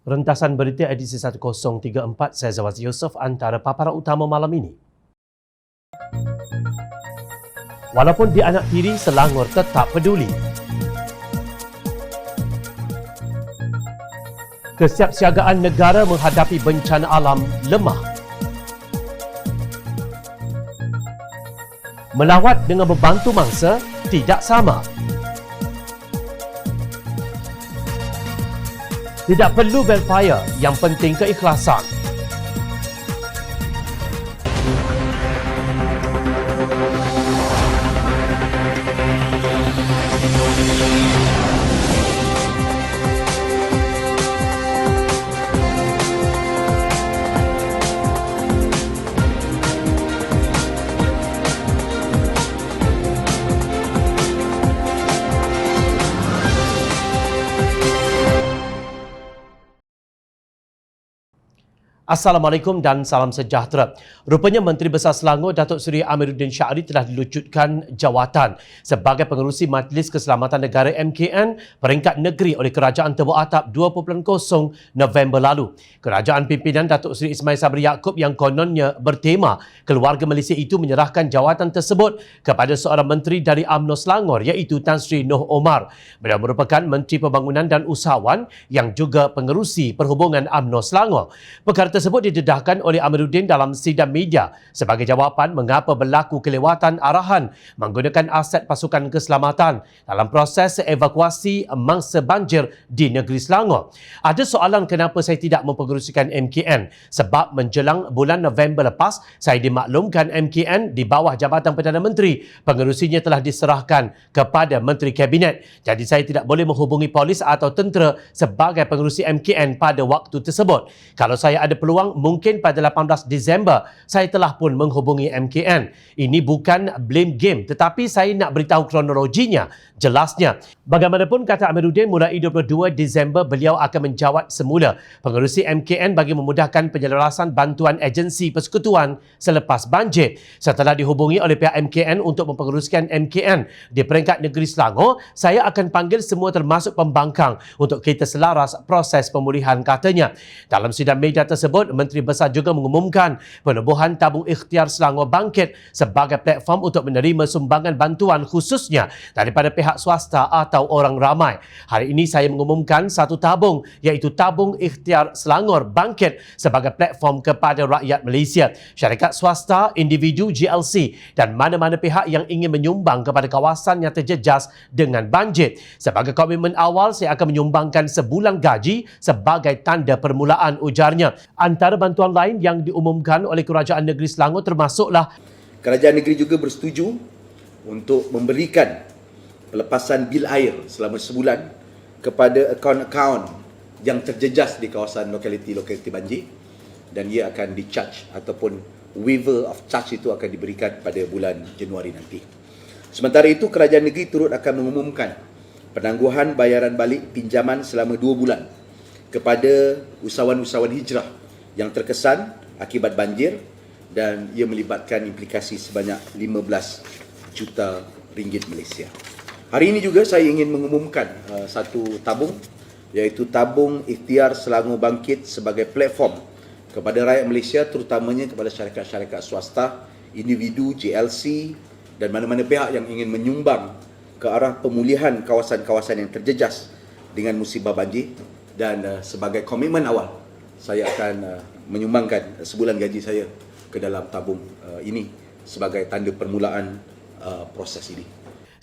Rentasan berita edisi 1034, saya Zawaz Yusof, antara paparan utama malam ini. Walaupun dianak tiri, Selangor tetap peduli. Kesiapsiagaan negara menghadapi bencana alam lemah. Melawat dengan membantu mangsa tidak sama. Tidak perlu belfire, yang penting keikhlasan. Assalamualaikum dan salam sejahtera. Rupanya Menteri Besar Selangor Datuk Seri Amiruddin Syahri telah dilucutkan jawatan sebagai pengerusi Majlis Keselamatan Negara MKN peringkat negeri oleh Kerajaan Tebu Atap 2.0 November lalu. Kerajaan pimpinan Datuk Seri Ismail Sabri Yaakob yang kononnya bertema keluarga Malaysia itu menyerahkan jawatan tersebut kepada seorang menteri dari UMNO Selangor iaitu Tan Sri Noh Omar. Beliau merupakan Menteri Pembangunan dan Usahawan yang juga pengerusi perhubungan UMNO Selangor. Perkara tersebut didedahkan oleh Amiruddin dalam sidang media sebagai jawapan mengapa berlaku kelewatan arahan menggunakan aset pasukan keselamatan dalam proses evakuasi mangsa banjir di negeri Selangor. Ada soalan kenapa saya tidak mempengerusikan MKN sebab menjelang bulan November lepas saya dimaklumkan MKN di bawah Jabatan Perdana Menteri pengerusinya telah diserahkan kepada Menteri Kabinet. Jadi saya tidak boleh menghubungi polis atau tentera sebagai pengerusi MKN pada waktu tersebut. Kalau saya ada peluang, mungkin pada 18 Disember saya telah pun menghubungi MKN. Ini bukan blame game tetapi saya nak beritahu kronologinya, jelasnya. Bagaimanapun kata Amiruddin, mulai 22 Disember beliau akan menjawat semula pengerusi MKN bagi memudahkan penyelarasan bantuan agensi persekutuan selepas banjir. Setelah dihubungi oleh pihak MKN untuk mempengerusikan MKN di peringkat negeri Selangor, saya akan panggil semua termasuk pembangkang untuk kita selaras proses pemulihan, katanya. Dalam sidang media tersebut, Menteri Besar juga mengumumkan penubuhan tabung ikhtiar Selangor Bangkit sebagai platform untuk menerima sumbangan bantuan khususnya daripada pihak swasta atau orang ramai. Hari ini saya mengumumkan satu tabung iaitu tabung ikhtiar Selangor Bangkit sebagai platform kepada rakyat Malaysia, syarikat swasta, individu, GLC dan mana-mana pihak yang ingin menyumbang kepada kawasan yang terjejas dengan banjir. Sebagai komitmen awal, saya akan menyumbangkan sebulan gaji sebagai tanda permulaan, ujarnya. Antara bantuan lain yang diumumkan oleh Kerajaan Negeri Selangor termasuklah Kerajaan negeri juga bersetuju untuk memberikan pelepasan bil air selama sebulan kepada akaun-akaun yang terjejas di kawasan lokaliti banjir dan ia akan di-charge ataupun waiver of charge itu akan diberikan pada bulan Januari nanti. Sementara itu, Kerajaan negeri turut akan mengumumkan penangguhan bayaran balik pinjaman selama 2 bulan kepada usahawan-usahawan hijrah yang terkesan akibat banjir dan ia melibatkan implikasi sebanyak 15 juta ringgit Malaysia. Hari ini juga saya ingin mengumumkan satu tabung iaitu tabung ikhtiar Selangor Bangkit sebagai platform kepada rakyat Malaysia, terutamanya kepada syarikat-syarikat swasta, individu, GLC dan mana-mana pihak yang ingin menyumbang ke arah pemulihan kawasan-kawasan yang terjejas dengan musibah banjir. Dan sebagai komitmen awal, saya akan menyumbangkan sebulan gaji saya ke dalam tabung ini sebagai tanda permulaan proses ini.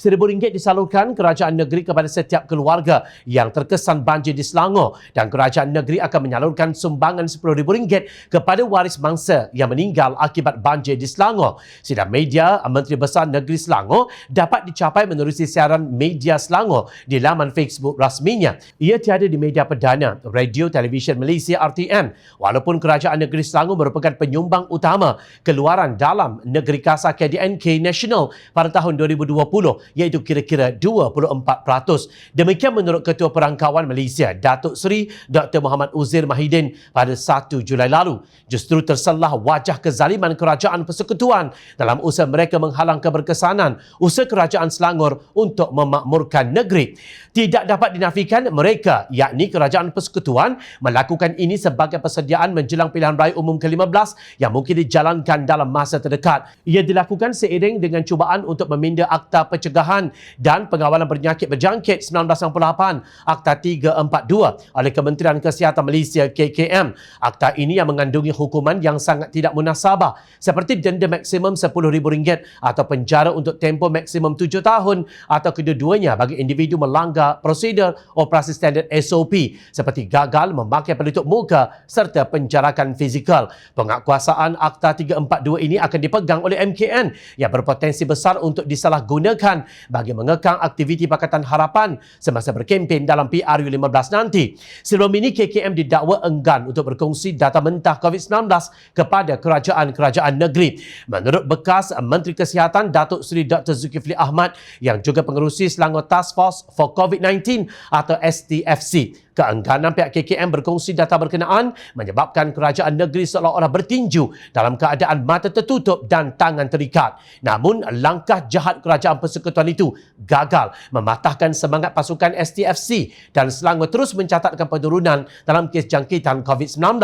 RM1,000 disalurkan Kerajaan Negeri kepada setiap keluarga yang terkesan banjir di Selangor dan Kerajaan Negeri akan menyalurkan sumbangan RM10,000 kepada waris mangsa yang meninggal akibat banjir di Selangor. Sidang media Menteri Besar Negeri Selangor dapat dicapai menerusi siaran media Selangor di laman Facebook rasminya. Ia tiada di media perdana, Radio Televisyen Malaysia RTM. Walaupun Kerajaan Negeri Selangor merupakan penyumbang utama keluaran dalam negeri kasar KDNK Nasional pada tahun 2020, iaitu kira-kira 24%. Demikian menurut Ketua Perangkawan Malaysia, Datuk Seri Dr. Muhammad Uzir Mahidin pada 1 Julai lalu. Justru terselah wajah kezaliman kerajaan persekutuan dalam usaha mereka menghalang keberkesanan usaha kerajaan Selangor untuk memakmurkan negeri. Tidak dapat dinafikan mereka, yakni kerajaan persekutuan, melakukan ini sebagai persediaan menjelang pilihan raya umum ke-15 yang mungkin dijalankan dalam masa terdekat. Ia dilakukan seiring dengan cubaan untuk meminda Akta Pencegahan dan Pengawalan Penyakit Berjangkit 1998, Akta 342 oleh Kementerian Kesihatan Malaysia KKM. Akta ini yang mengandungi hukuman yang sangat tidak munasabah seperti denda maksimum RM10,000 atau penjara untuk tempoh maksimum 7 tahun atau kedua-duanya bagi individu melanggar prosedur operasi standard SOP seperti gagal memakai pelitup muka serta penjarakan fizikal. Penguatkuasaan Akta 342 ini akan dipegang oleh MKN yang berpotensi besar untuk disalahgunakan bagi mengekang aktiviti Pakatan Harapan semasa berkempen dalam PRU15 nanti. Sebelum ini, KKM didakwa enggan untuk berkongsi data mentah COVID-19 kepada kerajaan-kerajaan negeri. Menurut bekas Menteri Kesihatan Datuk Seri Dr. Zulkifli Ahmad yang juga pengerusi Selangor Task Force for COVID-19 atau STFC, keengganan pihak KKM berkongsi data berkenaan menyebabkan kerajaan negeri seolah-olah bertinju dalam keadaan mata tertutup dan tangan terikat. Namun, langkah jahat kerajaan persekutuan itu gagal mematahkan semangat pasukan STFC dan Selangor terus mencatatkan penurunan dalam kes jangkitan COVID-19.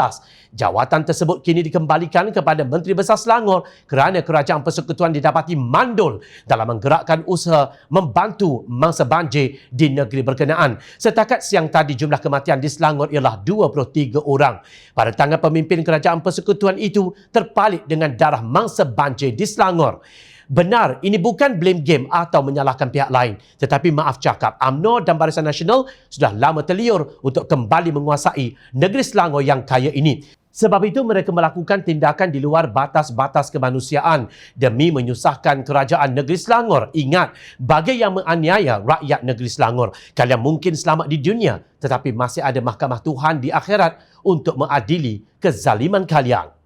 Jawatan tersebut kini dikembalikan kepada Menteri Besar Selangor kerana kerajaan persekutuan didapati mandul dalam menggerakkan usaha membantu mangsa banjir di negeri berkenaan. Setakat siang tadi, jumlah kematian di Selangor ialah 23 orang. Pada tangan pemimpin kerajaan persekutuan itu terpalit dengan darah mangsa banjir di Selangor. Benar, ini bukan blame game atau menyalahkan pihak lain. Tetapi maaf cakap, UMNO dan Barisan Nasional sudah lama terliur untuk kembali menguasai negeri Selangor yang kaya ini. Sebab itu mereka melakukan tindakan di luar batas-batas kemanusiaan demi menyusahkan kerajaan negeri Selangor. Ingat, bagi yang menganiaya rakyat negeri Selangor, kalian mungkin selamat di dunia tetapi masih ada mahkamah Tuhan di akhirat untuk mengadili kezaliman kalian.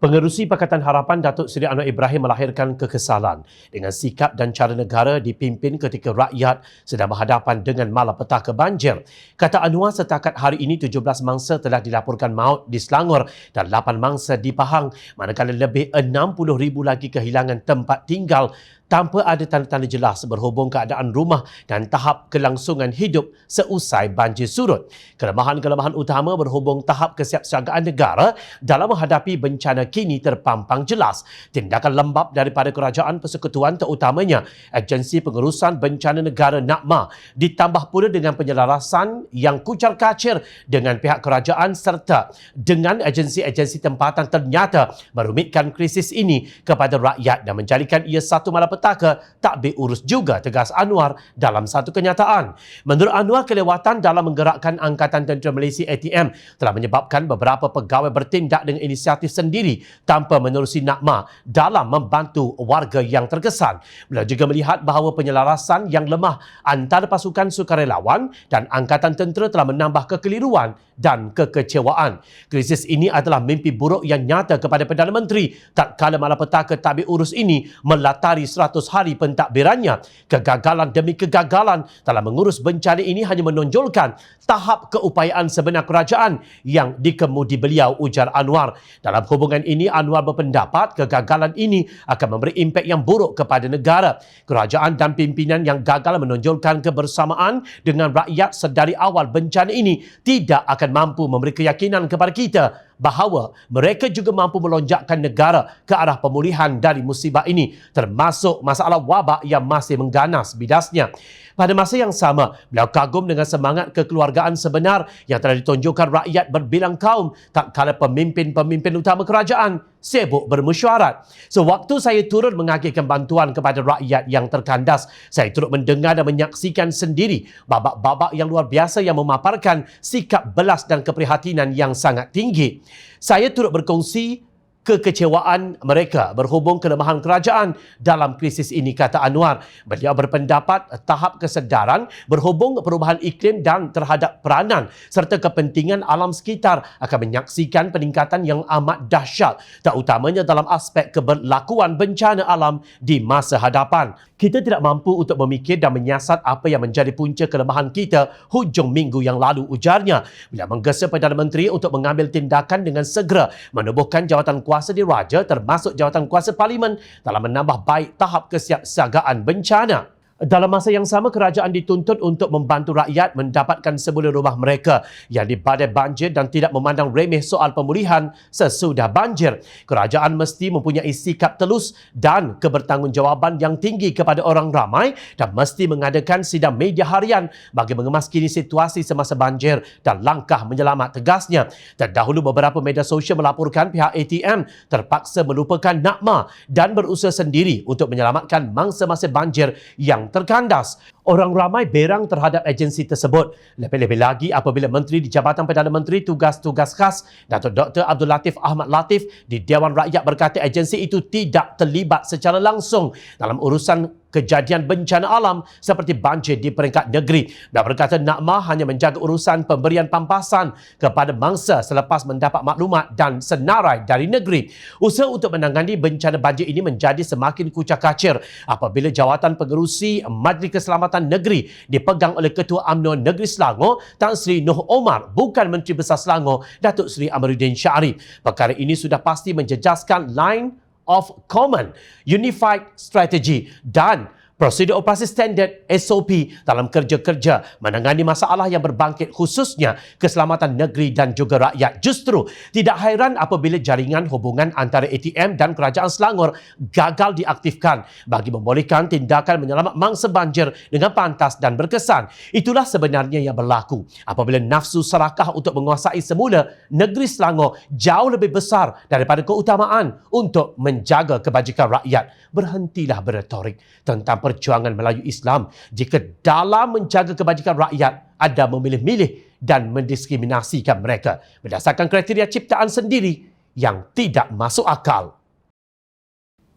Pengerusi Pakatan Harapan Datuk Seri Anwar Ibrahim melahirkan kekesalan dengan sikap dan cara negara dipimpin ketika rakyat sedang berhadapan dengan malapetaka banjir. Kata Anwar, setakat hari ini 17 mangsa telah dilaporkan maut di Selangor dan 8 mangsa di Pahang, manakala lebih 60,000 lagi kehilangan tempat tinggal tanpa ada tanda-tanda jelas berhubung keadaan rumah dan tahap kelangsungan hidup seusai banjir surut. Kelemahan-kelemahan utama berhubung tahap kesiapsiagaan negara dalam menghadapi bencana kini terpampang jelas. Tindakan lembab daripada kerajaan persekutuan terutamanya Agensi Pengurusan Bencana Negara NAPMA ditambah pula dengan penyelarasan yang kucar-kacir dengan pihak kerajaan serta dengan agensi-agensi tempatan ternyata merumitkan krisis ini kepada rakyat dan menjadikan ia satu malapetaka tak diurus juga, tegas Anwar dalam satu kenyataan. Menurut Anwar, kelewatan dalam menggerakkan Angkatan Tentera Malaysia ATM telah menyebabkan beberapa pegawai bertindak dengan inisiatif sendiri tanpa menerusi NAPMA dalam membantu warga yang terkesan. Beliau juga melihat bahawa penyelarasan yang lemah antara pasukan sukarelawan dan Angkatan Tentera telah menambah kekeliruan dan kekecewaan. Krisis ini adalah mimpi buruk yang nyata kepada Perdana Menteri tatkala malapetaka tak diurus ini melatari 100 hari pentadbirannya. Kegagalan demi kegagalan dalam mengurus bencana ini hanya menonjolkan tahap keupayaan sebenar kerajaan yang dikemudi beliau, ujar Anwar. Dalam hubungan ini, Anwar berpendapat kegagalan ini akan memberi impak yang buruk kepada negara. Kerajaan dan pimpinan yang gagal menonjolkan kebersamaan dengan rakyat sedari awal bencana ini tidak akan mampu memberi keyakinan kepada kita bahawa mereka juga mampu melonjakkan negara ke arah pemulihan dari musibah ini, termasuk masalah wabak yang masih mengganas bidasnya. Pada masa yang sama, beliau kagum dengan semangat kekeluargaan sebenar yang telah ditunjukkan rakyat berbilang kaum tak kala pemimpin-pemimpin utama kerajaan sibuk bermesyuarat. Sewaktu saya turut mengagihkan bantuan kepada rakyat yang terkandas, saya turut mendengar dan menyaksikan sendiri babak-babak yang luar biasa yang memaparkan sikap belas dan keprihatinan yang sangat tinggi. Saya turut berkongsi kekecewaan mereka berhubung kelemahan kerajaan dalam krisis ini, kata Anwar. Beliau berpendapat tahap kesedaran berhubung perubahan iklim dan terhadap peranan serta kepentingan alam sekitar akan menyaksikan peningkatan yang amat dahsyat, terutamanya dalam aspek keberlakuan bencana alam di masa hadapan. Kita tidak mampu untuk memikir dan menyiasat apa yang menjadi punca kelemahan kita hujung minggu yang lalu, ujarnya. Beliau menggesa Perdana Menteri untuk mengambil tindakan dengan segera menubuhkan jawatan kuasa diraja termasuk jawatan kuasa parlimen dalam menambah baik tahap kesiapsiagaan bencana. Dalam masa yang sama, kerajaan dituntut untuk membantu rakyat mendapatkan semula rumah mereka yang dibadai banjir dan tidak memandang remeh soal pemulihan sesudah banjir. Kerajaan mesti mempunyai sikap telus dan kebertanggungjawaban yang tinggi kepada orang ramai dan mesti mengadakan sidang media harian bagi mengemaskini situasi semasa banjir dan langkah menyelamat, tegasnya. Terdahulu beberapa media sosial melaporkan pihak ATM terpaksa melupakan NACMA dan berusaha sendiri untuk menyelamatkan mangsa-mangsa banjir yang terkandas. Orang ramai berang terhadap agensi tersebut. Lebih-lebih lagi apabila Menteri di Jabatan Perdana Menteri Tugas-Tugas Khas Datuk Dr. Abdul Latif Ahmad Latif di Dewan Rakyat berkata agensi itu tidak terlibat secara langsung dalam urusan kejadian bencana alam seperti banjir di peringkat negeri. Dan berkata NACMA hanya menjaga urusan pemberian pampasan kepada mangsa selepas mendapat maklumat dan senarai dari negeri. Usaha untuk menangani bencana banjir ini menjadi semakin kucak-kacir apabila jawatan pengerusi Majlis Keselamatan Negeri dipegang oleh Ketua UMNO Negeri Selangor Tan Sri Noh Omar, bukan Menteri Besar Selangor Datuk Seri Amiruddin Syarif. Perkara ini sudah pasti menjejaskan line of common unified strategy dan prosedur operasi standard SOP dalam kerja-kerja menangani masalah yang berbangkit, khususnya keselamatan negeri dan juga rakyat. Justru tidak hairan apabila jaringan hubungan antara ATM dan Kerajaan Selangor gagal diaktifkan bagi membolehkan tindakan menyelamat mangsa banjir dengan pantas dan berkesan. Itulah sebenarnya yang berlaku apabila nafsu serakah untuk menguasai semula negeri Selangor jauh lebih besar daripada keutamaan untuk menjaga kebajikan rakyat. Berhentilah berretorik tentang perjuangan Melayu Islam jika dalam menjaga kebajikan rakyat anda memilih-milih dan mendiskriminasikan mereka berdasarkan kriteria ciptaan sendiri yang tidak masuk akal.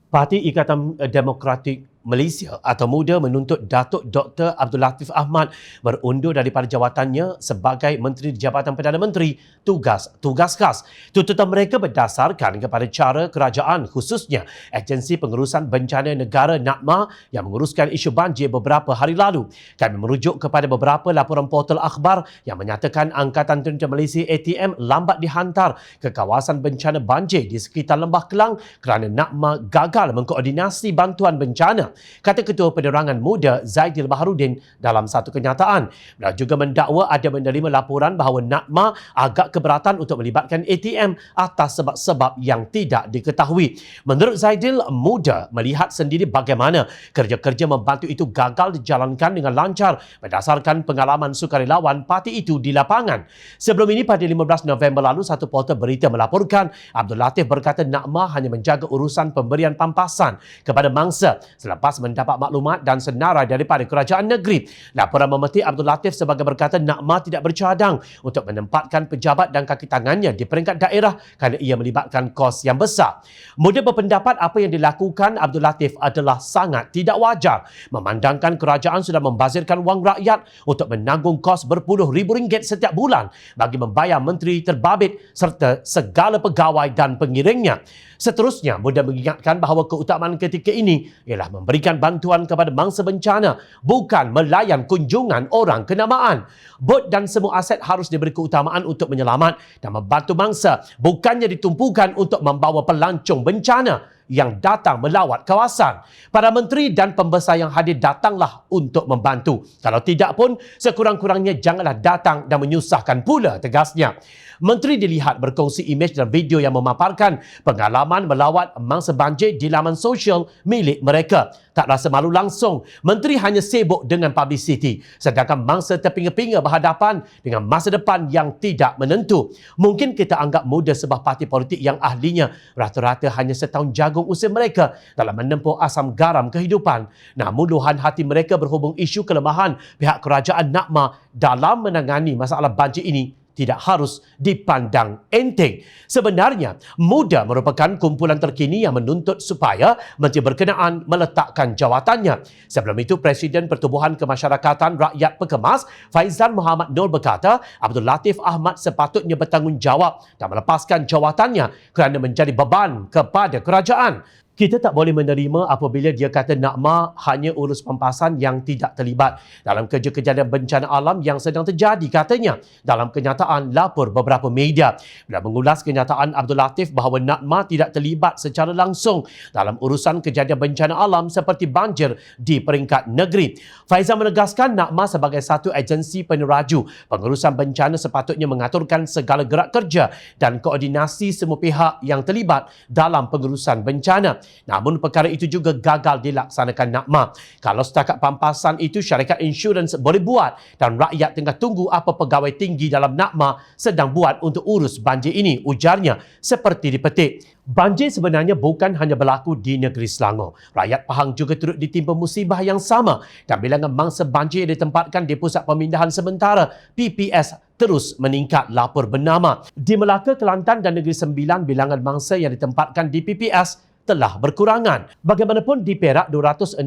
Parti Ikatan Demokratik Malaysia atau MUDA menuntut Datuk Dr. Abdul Latif Ahmad berundur daripada jawatannya sebagai Menteri di Jabatan Perdana Menteri Tugas Khas. Tuntutan mereka berdasarkan kepada cara kerajaan, khususnya Agensi Pengurusan Bencana Negara NACMA yang menguruskan isu banjir beberapa hari lalu. Kami merujuk kepada beberapa laporan portal akhbar yang menyatakan Angkatan Tentera Malaysia ATM lambat dihantar ke kawasan bencana banjir di sekitar Lembah Kelang kerana NACMA gagal mengkoordinasi bantuan bencana, kata Ketua Penerangan MUDA Zaidil Baharudin dalam satu kenyataan. Beliau juga mendakwa ada menerima laporan bahawa NACMA agak keberatan untuk melibatkan ATM atas sebab-sebab yang tidak diketahui. Menurut Zaidil, MUDA melihat sendiri bagaimana kerja-kerja membantu itu gagal dijalankan dengan lancar berdasarkan pengalaman sukarelawan parti itu di lapangan. Sebelum ini pada 15 November lalu, satu portal berita melaporkan Abdul Latif berkata NACMA hanya menjaga urusan pemberian pampasan kepada mangsa selepas mendapat maklumat dan senarai daripada kerajaan negeri. Laporan memetik Abdul Latif sebagai berkata NACMA tidak bercadang untuk menempatkan pejabat dan kaki tangannya di peringkat daerah kerana ia melibatkan kos yang besar. MUDA berpendapat apa yang dilakukan Abdul Latif adalah sangat tidak wajar memandangkan kerajaan sudah membazirkan wang rakyat untuk menanggung kos berpuluh ribu ringgit setiap bulan bagi membayar menteri terbabit serta segala pegawai dan pengiringnya. Seterusnya, MUDA mengingatkan bahawa keutamaan ketika ini ialah memberikan bantuan kepada mangsa bencana, bukan melayan kunjungan orang kenamaan. Bot dan semua aset harus diberi keutamaan untuk menyelamat dan membantu mangsa, bukannya ditumpukan untuk membawa pelancong bencana yang datang melawat kawasan. Para menteri dan pembesar yang hadir datanglah untuk membantu. Kalau tidak pun, sekurang-kurangnya janganlah datang dan menyusahkan pula, tegasnya. Menteri dilihat berkongsi imej dan video yang memaparkan pengalaman melawat mangsa banjir di laman sosial milik mereka. Tak rasa malu langsung, menteri hanya sibuk dengan publicity, sedangkan mangsa terpinga-pinga berhadapan dengan masa depan yang tidak menentu. Mungkin kita anggap mudah sebuah parti politik yang ahlinya rata-rata hanya setahun jagung usia mereka dalam menempuh asam garam kehidupan. Namun luahan hati mereka berhubung isu kelemahan pihak kerajaan NACMA dalam menangani masalah banjir ini tidak harus dipandang enteng. Sebenarnya, MUDA merupakan kumpulan terkini yang menuntut supaya menteri berkenaan meletakkan jawatannya. Sebelum itu, Presiden Pertubuhan Kemasyarakatan Rakyat Pekemas, Faizan Muhammad Nur berkata, Abdul Latif Ahmad sepatutnya bertanggungjawab dan melepaskan jawatannya kerana menjadi beban kepada kerajaan. Kita tak boleh menerima apabila dia kata Nakma hanya urus pampasan yang tidak terlibat dalam kerja kejadian bencana alam yang sedang terjadi, katanya dalam kenyataan lapor beberapa media. Bila mengulas kenyataan Abdul Latif bahawa Nakma tidak terlibat secara langsung dalam urusan kejadian bencana alam seperti banjir di peringkat negeri. Faizan menegaskan Nakma sebagai satu agensi peneraju pengurusan bencana sepatutnya mengaturkan segala gerak kerja dan koordinasi semua pihak yang terlibat dalam pengurusan bencana. Namun perkara itu juga gagal dilaksanakan Nakma. Kalau setakat pampasan itu syarikat insurans boleh buat dan rakyat tengah tunggu apa pegawai tinggi dalam Nakma sedang buat untuk urus banjir ini, ujarnya seperti dipetik. Banjir sebenarnya bukan hanya berlaku di negeri Selangor. Rakyat Pahang juga turut ditimpa musibah yang sama dan bilangan mangsa banjir yang ditempatkan di Pusat Pemindahan Sementara PPS terus meningkat, lapor bernama. Di Melaka, Kelantan dan Negeri Sembilan, bilangan mangsa yang ditempatkan di PPS telah berkurangan. Bagaimanapun di Perak, 266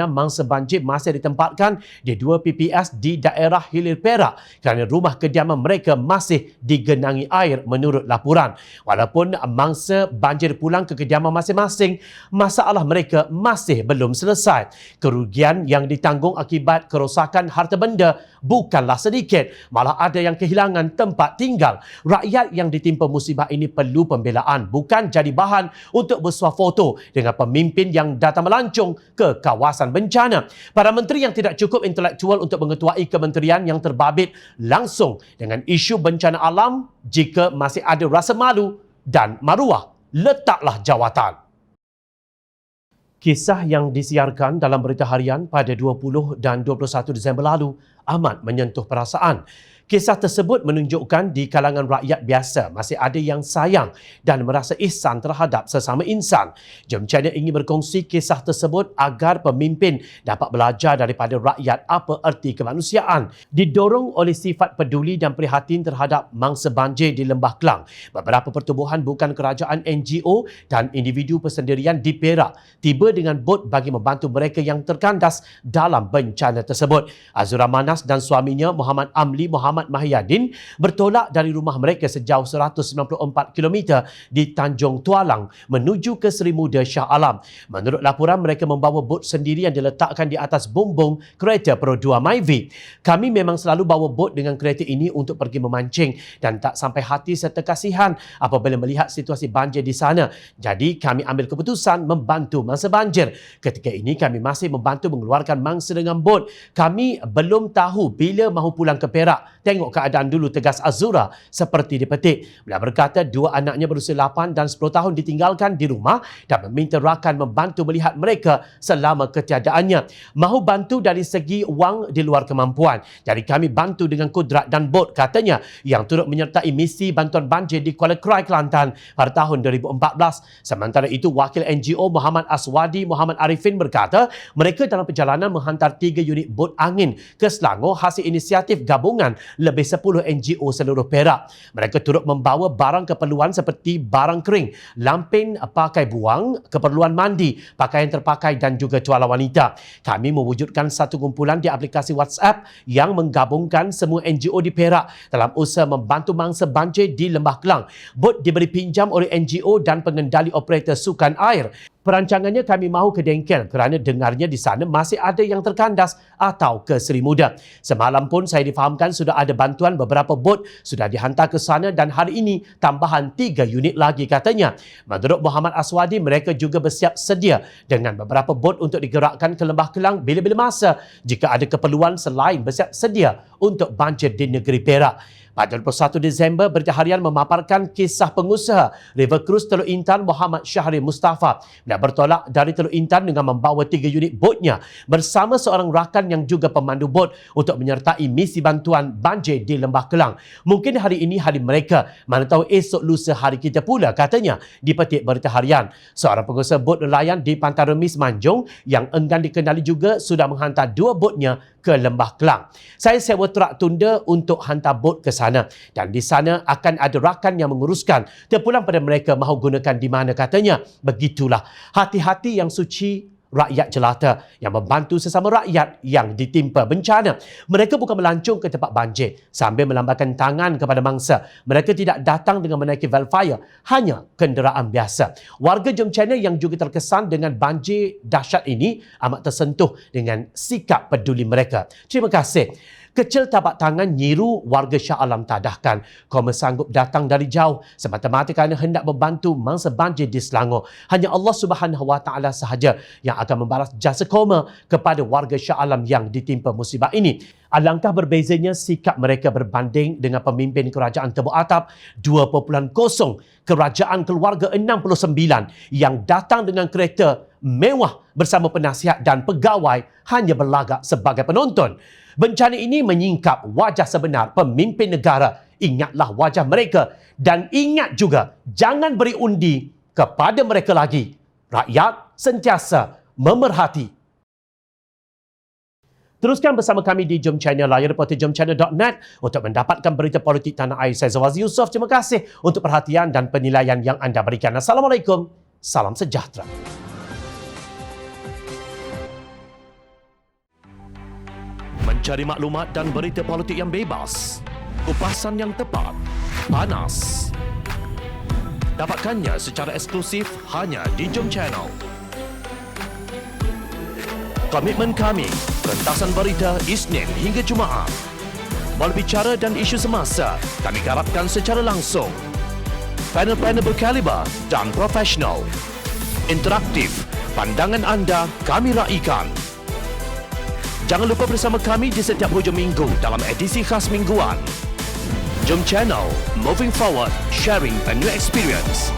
mangsa banjir masih ditempatkan di 2 PPS di daerah hilir Perak kerana rumah kediaman mereka masih digenangi air menurut laporan. Walaupun mangsa banjir pulang ke kediaman masing-masing, masalah mereka masih belum selesai. Kerugian yang ditanggung akibat kerosakan harta benda bukanlah sedikit, malah ada yang kehilangan tempat tinggal. Rakyat yang ditimpa musibah ini perlu pembelaan, bukan jadi bahan untuk bersuah foto dengan pemimpin yang datang melancong ke kawasan bencana. Para menteri yang tidak cukup intelektual untuk mengetuai kementerian yang terbabit langsung dengan isu bencana alam, jika masih ada rasa malu dan maruah, letaklah jawatan. Kisah yang disiarkan dalam berita harian pada 20 dan 21 Disember lalu amat menyentuh perasaan. Kisah tersebut menunjukkan di kalangan rakyat biasa masih ada yang sayang dan merasa ihsan terhadap sesama insan. Jom channel ingin berkongsi kisah tersebut agar pemimpin dapat belajar daripada rakyat apa erti kemanusiaan. Didorong oleh sifat peduli dan prihatin terhadap mangsa banjir di Lembah Kelang, beberapa pertubuhan bukan kerajaan, NGO dan individu persendirian di Perak tiba dengan bot bagi membantu mereka yang terkandas dalam bencana tersebut. Azura Manas dan suaminya Muhammad Amli Muhammad Mahyadin bertolak dari rumah mereka sejauh 194 km di Tanjung Tualang menuju ke Seri Muda Shah Alam. Menurut laporan, mereka membawa bot sendiri yang diletakkan di atas bumbung kereta Pro 2 Myvi. Kami memang selalu bawa bot dengan kereta ini untuk pergi memancing dan tak sampai hati serta kasihan apabila melihat situasi banjir di sana. Jadi kami ambil keputusan membantu mangsa banjir. Ketika ini kami masih membantu mengeluarkan mangsa dengan bot. Kami belum tahu bila mahu pulang ke Perak. Tengok keadaan dulu, tegas Azura seperti dipetik. Beliau berkata dua anaknya berusia 8 dan 10 tahun ditinggalkan di rumah dan meminta rakan membantu melihat mereka selama ketiadaannya. Mahu bantu dari segi wang di luar kemampuan. Jadi kami bantu dengan kudrat dan bot, katanya, yang turut menyertai misi bantuan banjir di Kuala Krai, Kelantan pada tahun 2014. Sementara itu, wakil NGO Muhammad Aswadi Muhammad Arifin berkata mereka dalam perjalanan menghantar 3 unit bot angin ke Selangor hasil inisiatif gabungan lebih 10 NGO seluruh Perak. Mereka turut membawa barang keperluan seperti barang kering, lampin pakai buang, keperluan mandi, pakaian terpakai dan juga tuala wanita. Kami mewujudkan satu kumpulan di aplikasi WhatsApp yang menggabungkan semua NGO di Perak dalam usaha membantu mangsa banjir di Lembah Kelang. Bot diberi pinjam oleh NGO dan pengendali operator sukan air. Perancangannya kami mahu ke Dengkel kerana dengarnya di sana masih ada yang terkandas atau ke Seri Muda. Semalam pun saya difahamkan sudah ada bantuan, beberapa bot sudah dihantar ke sana dan hari ini tambahan 3 unit lagi, katanya. Menurut Muhammad Aswadi, mereka juga bersiap sedia dengan beberapa bot untuk digerakkan ke Lembah Kelang bila-bila masa jika ada keperluan selain bersiap sedia untuk banjir di negeri Perak. Pada 21 Disember, Berita Harian memaparkan kisah pengusaha River Cruise Teluk Intan Muhammad Syahri Mustafa. Dia bertolak dari Teluk Intan dengan membawa 3 unit botnya bersama seorang rakan yang juga pemandu bot untuk menyertai misi bantuan banjir di Lembah Kelang. Mungkin hari ini hari mereka, mana tahu esok lusa hari kita pula, katanya, dipetik Berita Harian. Seorang pengusaha bot nelayan di Pantai Remis Manjung yang enggan dikenali juga sudah menghantar 2 botnya ke Lembah Kelang. Saya sewa trak tunda untuk hantar bot ke sana dan di sana akan ada rakan yang menguruskan. Terpulang pada mereka mahu gunakan di mana katanya. Begitulah. Hati-hati yang suci rakyat jelata yang membantu sesama rakyat yang ditimpa bencana. Mereka bukan melancung ke tempat banjir sambil melambaikan tangan kepada mangsa. Mereka tidak datang dengan menaiki velfire, hanya kenderaan biasa. Warga Jom Channel yang juga terkesan dengan banjir dahsyat ini amat tersentuh dengan sikap peduli mereka. Terima kasih. Kecil tapak tangan nyiru warga Shah Alam Tadahkan. Koma sanggup datang dari jauh semata-mata kerana hendak membantu mangsa banjir di Selangor. Hanya Allah Subhanahu Wa Taala sahaja yang akan membalas jasa koma kepada warga Shah Alam yang ditimpa musibah ini. Alangkah berbezanya sikap mereka berbanding dengan pemimpin kerajaan Tebuk Atap 2.0 kerajaan keluarga 69 yang datang dengan kereta mewah bersama penasihat dan pegawai hanya berlagak sebagai penonton. Bencana ini menyingkap wajah sebenar pemimpin negara. Ingatlah wajah mereka dan ingat juga jangan beri undi kepada mereka lagi. Rakyat sentiasa memerhati. Teruskan bersama kami di Jom Channel, layar reporter jomchannel.net untuk mendapatkan berita politik tanah air. Saya Zawaz Yusof. Terima kasih untuk perhatian dan penilaian yang anda berikan. Assalamualaikum. Salam sejahtera. Mencari maklumat dan berita politik yang bebas, kupasan yang tepat, panas. Dapatkannya secara eksklusif hanya di Jom Channel. Komitmen kami, pentasan berita Isnin hingga Jumaat. Berbicara dan isu semasa, kami garapkan secara langsung. Panel-panel berkaliber dan profesional. Interaktif, pandangan anda kami raikan. Jangan lupa bersama kami di setiap hujung minggu dalam edisi khas mingguan. Jom Channel, moving forward, sharing a new experience.